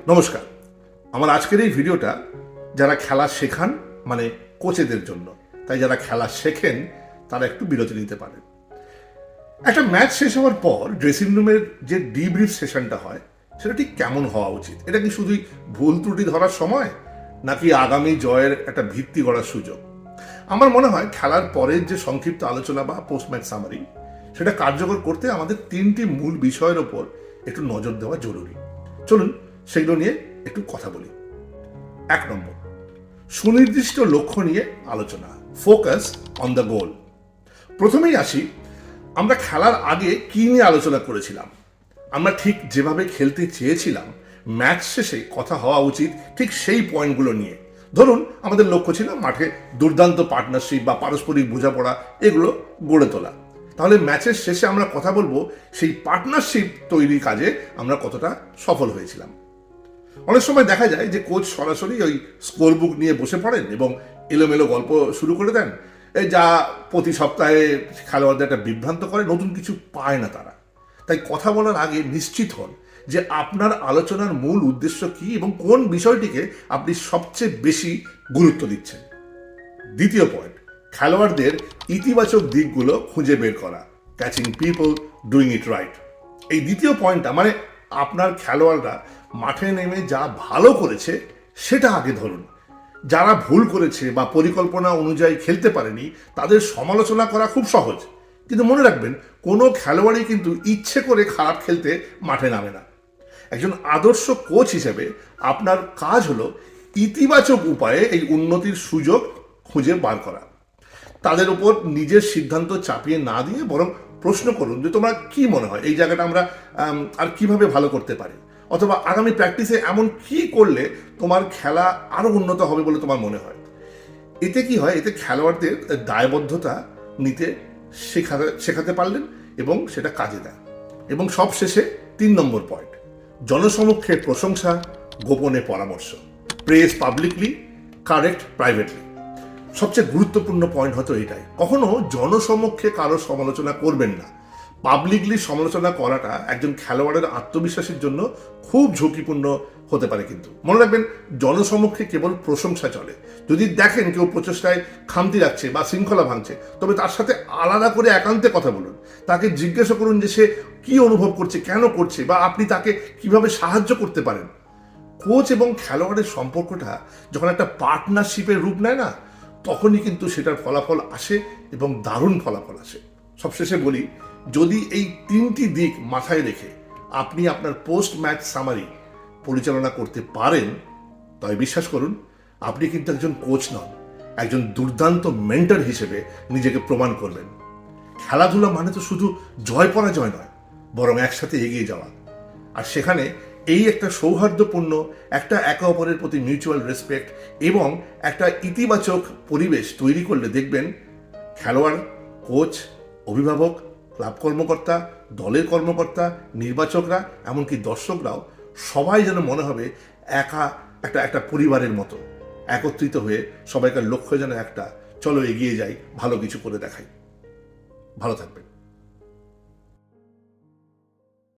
নমস্কার। আমার আজকের এই ভিডিওটা যারা খেলা শেখান মানে কোচেদের জন্য, তাই যারা খেলা শেখেন তারা একটু বিরতি নিতে পারেন। একটা ম্যাচ শেষ হওয়ার পর ড্রেসিং রুমের যে ডিব্রিফ সেশনটা হয় সেটা ঠিক কেমন হওয়া উচিত? এটা কি শুধুই ভুল ত্রুটি ধরার সময়, নাকি আগামী জয়ের একটা ভিত্তি গড়ার সুযোগ? আমার মনে হয় খেলার পরের যে সংক্ষিপ্ত আলোচনা বা পোস্ট ম্যাচ সামারি, সেটা কার্যকর করতে আমাদের তিনটি মূল বিষয়ের ওপর একটু নজর দেওয়া জরুরি। চলুন সেগুলো নিয়ে একটু কথা বলি। 1 নম্বর, সুনির্দিষ্ট লক্ষ্য নিয়ে আলোচনা, ফোকাস অন দ্য গোল। প্রথমেই আসি, আমরা খেলার আগে কি নিয়ে আলোচনা করেছিলাম। আমরা ঠিক যেভাবে খেলতে চেয়েছিলাম ম্যাচ শেষে কথা হওয়া উচিত ঠিক সেই পয়েন্টগুলো নিয়ে। ধরুন আমাদের লক্ষ্য ছিল মাঠে দুর্দান্ত পার্টনারশিপ বা পারস্পরিক বোঝাপড়া এগুলো গড়ে তোলা, তাহলে ম্যাচের শেষে আমরা কথা বলবো সেই পার্টনারশিপ তৈরির কাজে আমরা কতটা সফল হয়েছিলাম। অনেক সময় দেখা যায় যে কোচ সরাসরি ওই স্কোর বুক নিয়ে বসে পড়েন এবং এলোমেলো গল্প শুরু করে দেন, যা প্রতি সপ্তাহে খেলোয়াড়দের একটা বিভ্রান্ত করে, নতুন কিছু পায় না তারা। তাই কথা বলার আগে নিশ্চিত হন যে আপনার আলোচনার মূল উদ্দেশ্য কি এবং কোন বিষয়টিকে আপনি সবচেয়ে বেশি গুরুত্ব দিচ্ছেন। দ্বিতীয় পয়েন্ট, খেলোয়াড়দের ইতিবাচক দিকগুলো খুঁজে বের করা, catching people doing it right. এই দ্বিতীয় পয়েন্টটা মানে আপনার খেলোয়াড়রা মাঠে নেমে যা ভালো করেছে সেটা আগে ধরুন। যারা ভুল করেছে বা পরিকল্পনা অনুযায়ী খেলতে পারেনি তাদের সমালোচনা করা খুব সহজ, কিন্তু মনে রাখবেন কোনো খেলোয়াড়ই কিন্তু ইচ্ছে করে খারাপ খেলতে মাঠে নামে না। একজন আদর্শ কোচ হিসেবে আপনার কাজ হলো ইতিবাচক উপায়ে এই উন্নতির সুযোগ খুঁজে বার করা। তাদের উপর নিজের সিদ্ধান্ত চাপিয়ে না দিয়ে বরং প্রশ্ন করুন যে তোমার কি মনে হয় এই জায়গাটা আমরা আর কিভাবে ভালো করতে পারি, অথবা আগামী প্র্যাকটিসে এমন কি করলে তোমার খেলা আরো উন্নত হবে বলে তোমার মনে হয়। এতে কি হয়, এতে খেলোয়াড়দের দায়বদ্ধতা নিতে শেখাতে পারলেন এবং সেটা কাজে দেয়। এবং সব শেষে 3 নম্বর পয়েন্ট, জনসমক্ষে প্রশংসা, গোপনে পরামর্শ, প্রেস পাবলিকলি, কারেক্ট প্রাইভেটলি। সবচেয়ে গুরুত্বপূর্ণ পয়েন্ট হতো এটাই, কখনো জনসমক্ষে কারো সমালোচনা করবেন না। পাবলিকলি সমালোচনা করাটা একজন খেলোয়াড়ের আত্মবিশ্বাসের জন্য খুব ঝুঁকিপূর্ণ হতে পারে। কিন্তু মনে রাখবেন, জনসমক্ষে কেবল প্রশংসা চলে। যদি দেখেন কেউ প্রচেষ্টায় খামতি রাখছে বা শৃঙ্খলা ভাঙছে, তবে তার সাথে আলাদা করে একান্তে কথা বলুন। তাকে জিজ্ঞাসা করুন যে সে কি অনুভব করছে, কেন করছে, বা আপনি তাকে কিভাবে সাহায্য করতে পারেন। কোচ এবং খেলোয়াড়ের সম্পর্কটা যখন একটা পার্টনারশিপের রূপ নেয় না, তখনই কিন্তু সেটার ফলাফল আসে এবং দারুণ ফলাফল আসে। সবশেষে বলি, যদি এই 3টি দিক মাথায় রেখে আপনি আপনার পোস্ট ম্যাচ সামারি পরিচালনা করতে পারেন, তবে বিশ্বাস করুন আপনি কিন্তু একজন কোচ নন, একজন দুর্দান্ত মেন্টর হিসেবে নিজেকে প্রমাণ করবেন। খেলাধুলা মানে তো শুধু জয় পরাজয় নয়, বরং একসাথে এগিয়ে যাওয়া। আর সেখানে এই একটা সৌহার্দ্যপূর্ণ, একটা একে অপরের প্রতি মিউচুয়াল রেসপেক্ট এবং একটা ইতিবাচক পরিবেশ তৈরি করলে দেখবেন খেলোয়াড়, কোচ, অভিভাবক, ক্লাব কর্মকর্তা, দলের কর্মকর্তা, নির্বাচকরা, এমনকি দর্শকরাও সবাই যেন মনে হবে একটা পরিবারের মতো একত্রিত হয়ে সবাইকার লক্ষ্য যেন একটা, চলো এগিয়ে যাই, ভালো কিছু করে দেখাই। ভালো থাকবেন।